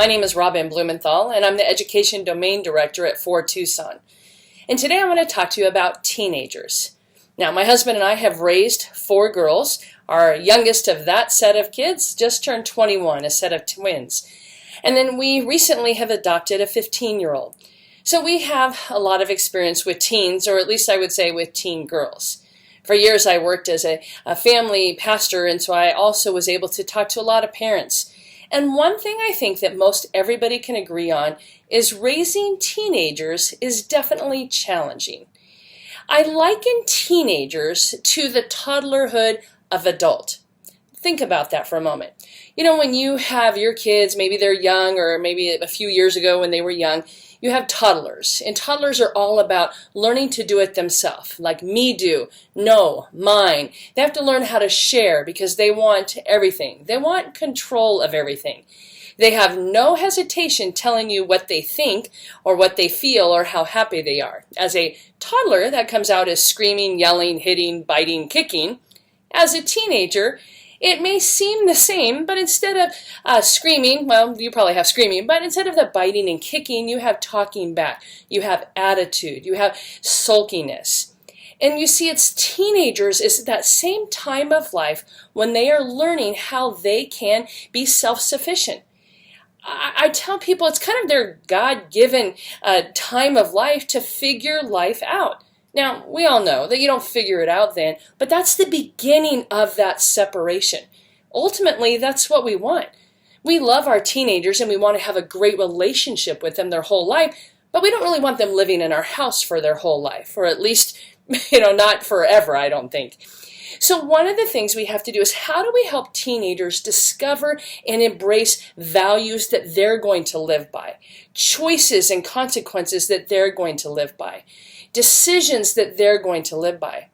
My name is Robin Blumenthal, and I'm the Education Domain Director at Ford Tucson. And today I want to talk to you about teenagers. Now, my husband and I have raised 4 girls. Our youngest of that set of kids just turned 21, a set of twins. And then we recently have adopted a 15-year-old. So we have a lot of experience with teens, or at least I would say with teen girls. For years I worked as a family pastor, and so I also was able to talk to a lot of parents. And one thing I think that most everybody can agree on is raising teenagers is definitely challenging. I liken teenagers to the toddlerhood of adult. Think about that for a moment. You know, when you have your kids, maybe they're young, or maybe a few years ago when they were young, you have toddlers, and toddlers are all about learning to do it themselves, like me do, no, mine. They have to learn how to share because they want everything. They want control of everything. They have no hesitation telling you what they think or what they feel or how happy they are. As a toddler, that comes out as screaming, yelling, hitting, biting, kicking. As a teenager, it may seem the same, but instead of screaming, well, you probably have screaming, but instead of the biting and kicking, you have talking back. You have attitude. You have sulkiness. And you see, it's teenagers is that same time of life when they are learning how they can be self-sufficient. I tell people it's kind of their God-given time of life to figure life out. Now, we all know that you don't figure it out then, but that's the beginning of that separation. Ultimately, that's what we want. We love our teenagers and we want to have a great relationship with them their whole life, but we don't really want them living in our house for their whole life, or at least, not forever, I don't think. So one of the things we have to do is how do we help teenagers discover and embrace values that they're going to live by, choices and consequences that they're going to live by, decisions that they're going to live by.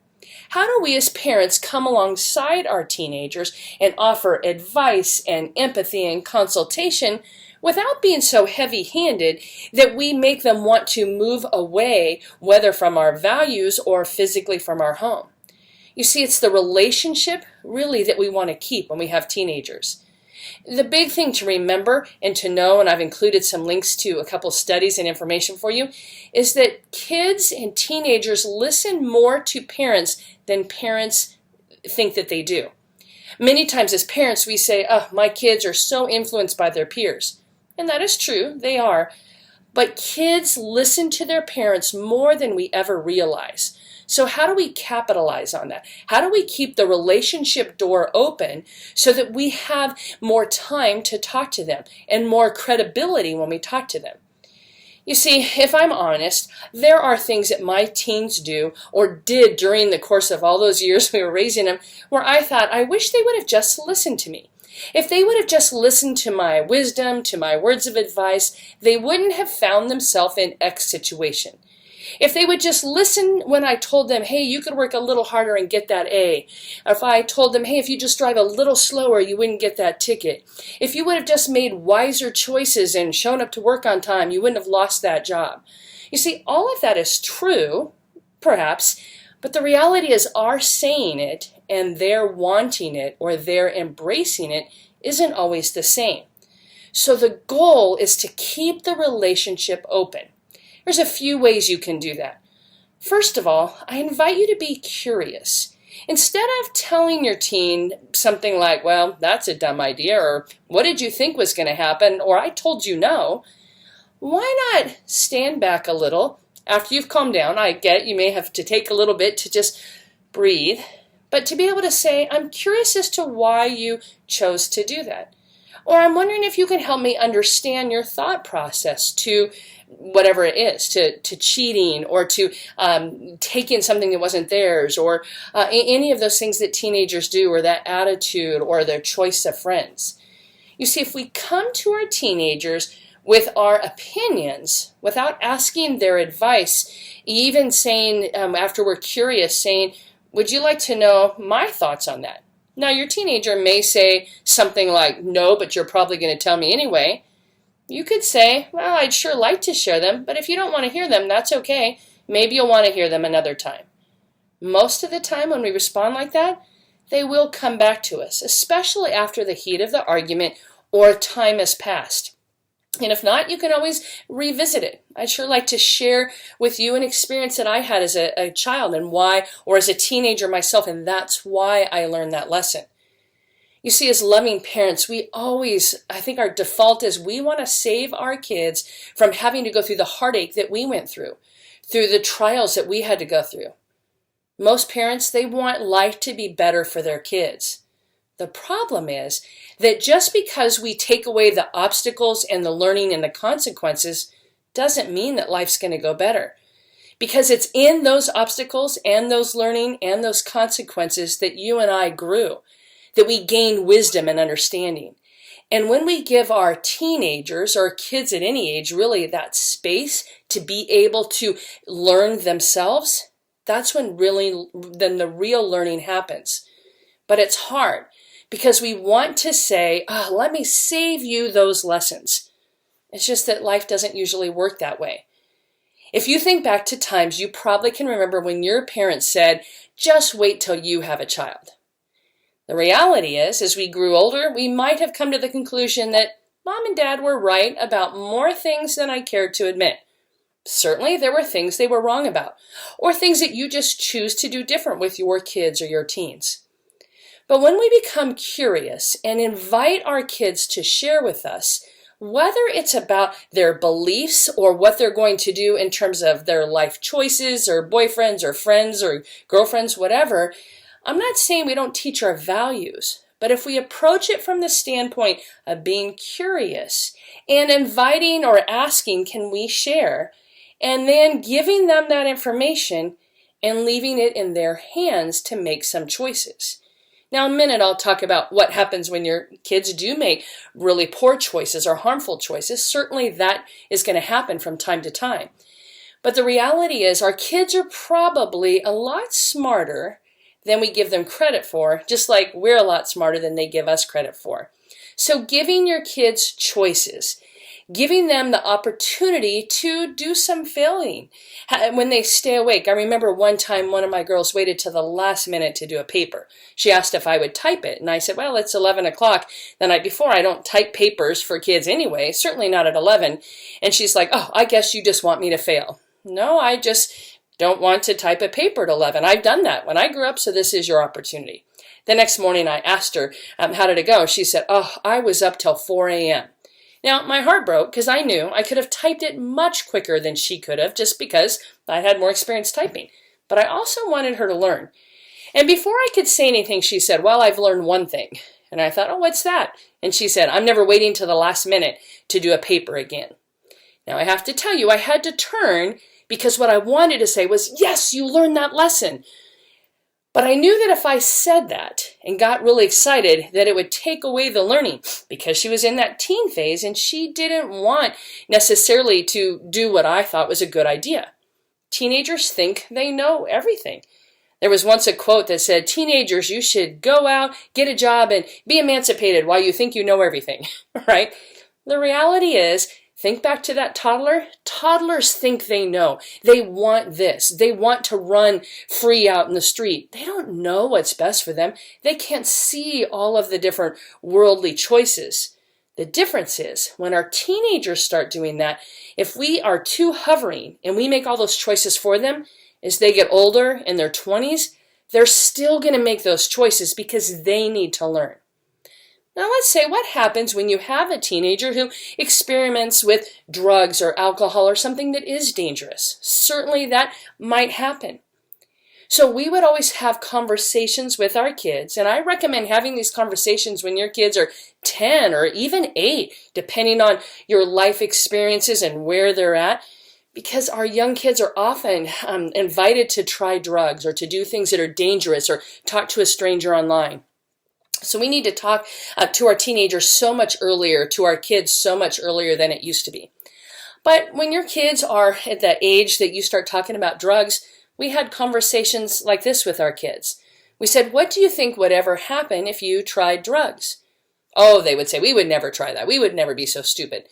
How do we as parents come alongside our teenagers and offer advice and empathy and consultation without being so heavy-handed that we make them want to move away, whether from our values or physically from our home? You see, it's the relationship really that we want to keep when we have teenagers. The big thing to remember and to know, and I've included some links to a couple studies and information for you, is that kids and teenagers listen more to parents than parents think that they do. Many times as parents we say, oh, my kids are so influenced by their peers. And that is true, they are. But kids listen to their parents more than we ever realize. So how do we capitalize on that? How do we keep the relationship door open so that we have more time to talk to them and more credibility when we talk to them? You see, if I'm honest, there are things that my teens do or did during the course of all those years we were raising them where I thought, I wish they would have just listened to me. If they would have just listened to my wisdom, to my words of advice, they wouldn't have found themselves in X situation. If they would just listen when I told them, hey, you could work a little harder and get that A. Or if I told them, hey, if you just drive a little slower, you wouldn't get that ticket. If you would have just made wiser choices and shown up to work on time, you wouldn't have lost that job. You see, all of that is true, perhaps, but the reality is our saying it and their wanting it or their embracing it isn't always the same. So the goal is to keep the relationship open. There's a few ways you can do that. First of all, I invite you to be curious. Instead of telling your teen something like, well, that's a dumb idea, or what did you think was going to happen, or I told you no, why not stand back a little after you've calmed down? I get you may have to take a little bit to just breathe, but to be able to say, I'm curious as to why you chose to do that. Or I'm wondering if you can help me understand your thought process to whatever it is, to cheating or to taking something that wasn't theirs or any of those things that teenagers do or that attitude or their choice of friends. You see, if we come to our teenagers with our opinions without asking their advice, even saying after we're curious, saying, would you like to know my thoughts on that? Now, your teenager may say something like, no, but you're probably going to tell me anyway. You could say, well, I'd sure like to share them, but if you don't want to hear them, that's okay. Maybe you'll want to hear them another time. Most of the time when we respond like that, they will come back to us, especially after the heat of the argument or time has passed. And if not, you can always revisit it. I'd sure like to share with you an experience that I had as a child and why, or as a teenager myself, and that's why I learned that lesson. You see, as loving parents, I think our default is we want to save our kids from having to go through the heartache that we went through the trials that we had to go through. Most parents, they want life to be better for their kids. The problem is that just because we take away the obstacles and the learning and the consequences doesn't mean that life's going to go better. Because it's in those obstacles and those learning and those consequences that you and I grew, that we gained wisdom and understanding. And when we give our teenagers or kids at any age really that space to be able to learn themselves, that's when then the real learning happens. But it's hard because we want to say, let me save you those lessons. It's just that life doesn't usually work that way. If you think back to times, you probably can remember when your parents said, just wait till you have a child. The reality is, as we grew older, we might have come to the conclusion that Mom and Dad were right about more things than I cared to admit. Certainly, there were things they were wrong about, or things that you just choose to do different with your kids or your teens. But when we become curious and invite our kids to share with us, whether it's about their beliefs or what they're going to do in terms of their life choices or boyfriends or friends or girlfriends, whatever, I'm not saying we don't teach our values, but if we approach it from the standpoint of being curious and inviting or asking, can we share, and then giving them that information and leaving it in their hands to make some choices. Now, in a minute, I'll talk about what happens when your kids do make really poor choices or harmful choices. Certainly that is going to happen from time to time. But the reality is our kids are probably a lot smarter than we give them credit for, just like we're a lot smarter than they give us credit for. So giving your kids choices, giving them the opportunity to do some failing when they stay awake. I remember one time one of my girls waited till the last minute to do a paper. She asked if I would type it, and I said, well, it's 11 o'clock the night before. I don't type papers for kids anyway, certainly not at 11. And she's like, oh, I guess you just want me to fail. No, I just don't want to type a paper at 11. I've done that when I grew up, so this is your opportunity. The next morning I asked her, how did it go? She said, oh, I was up till 4 a.m. Now, my heart broke because I knew I could have typed it much quicker than she could have just because I had more experience typing. But I also wanted her to learn. And before I could say anything, she said, well, I've learned one thing. And I thought, oh, what's that? And she said, I'm never waiting till the last minute to do a paper again. Now, I have to tell you, I had to turn because what I wanted to say was, yes, you learned that lesson. But I knew that if I said that and got really excited, that it would take away the learning because she was in that teen phase and she didn't want necessarily to do what I thought was a good idea. Teenagers think they know everything. There was once a quote that said, teenagers, you should go out, get a job, and be emancipated while you think you know everything, right? The reality is, think back to that toddler. Toddlers think they know. They want this. They want to run free out in the street. They don't know what's best for them. They can't see all of the different worldly choices. The difference is when our teenagers start doing that, if we are too hovering and we make all those choices for them, as they get older in their 20s, they're still going to make those choices because they need to learn. Now let's say what happens when you have a teenager who experiments with drugs or alcohol or something that is dangerous. Certainly that might happen. So we would always have conversations with our kids, and I recommend having these conversations when your kids are 10 or even 8, depending on your life experiences and where they're at, because our young kids are often invited to try drugs or to do things that are dangerous or talk to a stranger online. So we need to talk to our teenagers so much earlier, to our kids so much earlier than it used to be. But when your kids are at that age that you start talking about drugs, we had conversations like this with our kids. We said, what do you think would ever happen if you tried drugs? Oh, they would say, we would never try that. We would never be so stupid.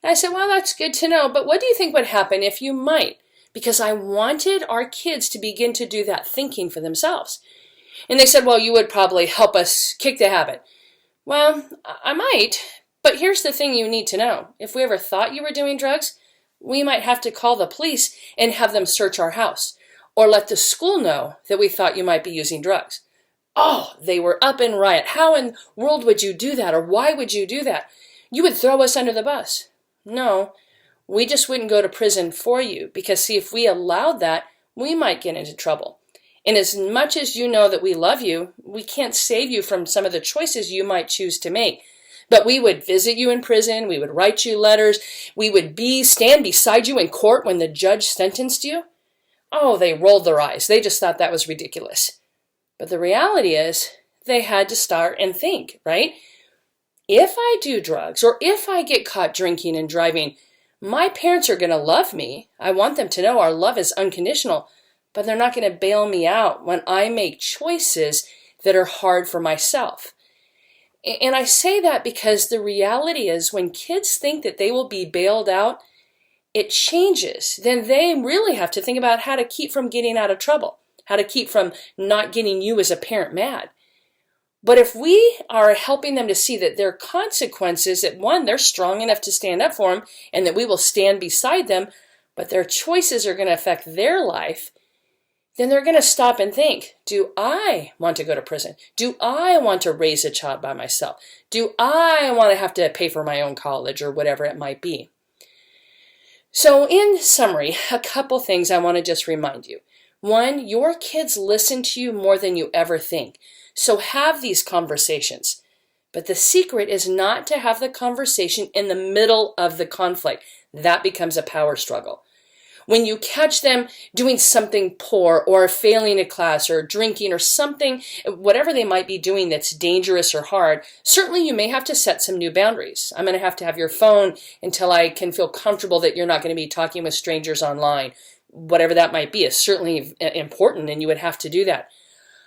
And I said, well, that's good to know, but what do you think would happen if you might? Because I wanted our kids to begin to do that thinking for themselves. And they said, well, you would probably help us kick the habit. Well, I might, But here's the thing you need to know. If we ever thought you were doing drugs, we might have to call the police and have them search our house, or let the school know that we thought you might be using drugs. Oh, they were up in riot. How in the world would you do that, or why would you do that? You would throw us under the bus. No, we just wouldn't go to prison for you, because see, if we allowed that, we might get into trouble. And as much as you know that we love you, we can't save you from some of the choices you might choose to make. But we would visit you in prison, we would write you letters, we would stand beside you in court when the judge sentenced you. Oh, they rolled their eyes. They just thought that was ridiculous. But the reality is, they had to start and think, right? If I do drugs, or if I get caught drinking and driving, my parents are going to love me. I want them to know our love is unconditional, but they're not going to bail me out when I make choices that are hard for myself. And I say that because the reality is, when kids think that they will be bailed out, it changes. Then they really have to think about how to keep from getting out of trouble, how to keep from not getting you as a parent mad. But if we are helping them to see that there are consequences, that one, they're strong enough to stand up for them, and that we will stand beside them, but their choices are going to affect their life, then they're going to stop and think, do I want to go to prison? Do I want to raise a child by myself? Do I want to have to pay for my own college, or whatever it might be? So in summary, a couple things I want to just remind you. One, your kids listen to you more than you ever think. So have these conversations. But the secret is not to have the conversation in the middle of the conflict. That becomes a power struggle. When you catch them doing something poor, or failing a class, or drinking, or something, whatever they might be doing that's dangerous or hard, certainly you may have to set some new boundaries. I'm going to have your phone until I can feel comfortable that you're not going to be talking with strangers online. Whatever that might be is certainly important, and you would have to do that.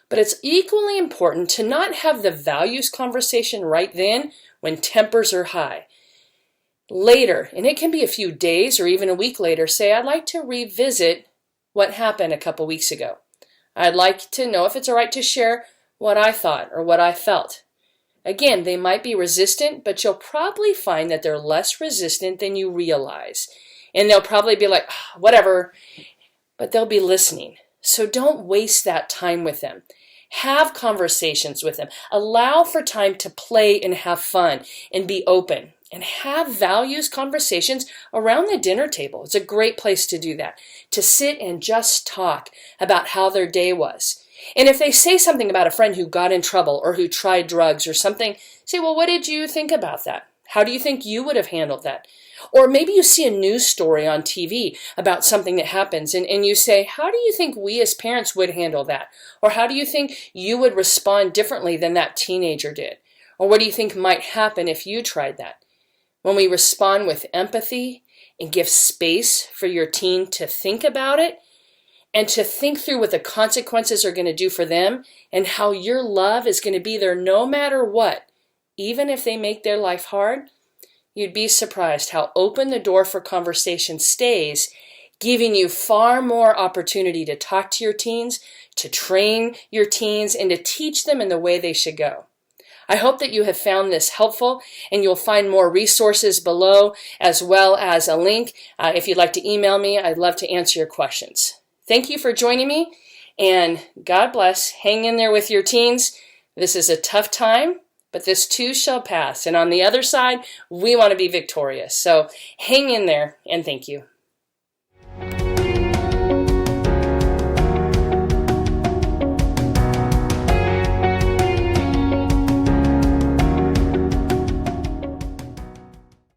But it's equally important to not have the values conversation right then when tempers are high. Later, and it can be a few days or even a week later, say, I'd like to revisit what happened a couple weeks ago. I'd like to know if it's all right to share what I thought or what I felt. Again, they might be resistant, but you'll probably find that they're less resistant than you realize. And they'll probably be like, oh, whatever, but they'll be listening. So don't waste that time with them. Have conversations with them. Allow for time to play and have fun and be open. And have values conversations around the dinner table. It's a great place to do that. To sit and just talk about how their day was. And if they say something about a friend who got in trouble or who tried drugs or something, say, well, what did you think about that? How do you think you would have handled that? Or maybe you see a news story on TV about something that happens, and you say, how do you think we as parents would handle that? Or how do you think you would respond differently than that teenager did? Or what do you think might happen if you tried that? When we respond with empathy and give space for your teen to think about it and to think through what the consequences are going to do for them and how your love is going to be there no matter what, even if they make their life hard, you'd be surprised how open the door for conversation stays, giving you far more opportunity to talk to your teens, to train your teens, and to teach them in the way they should go. I hope that you have found this helpful, and you'll find more resources below, as well as a link. If you'd like to email me, I'd love to answer your questions. Thank you for joining me, and God bless. Hang in there with your teens. This is a tough time, but this too shall pass. And on the other side, we want to be victorious. So hang in there, and thank you.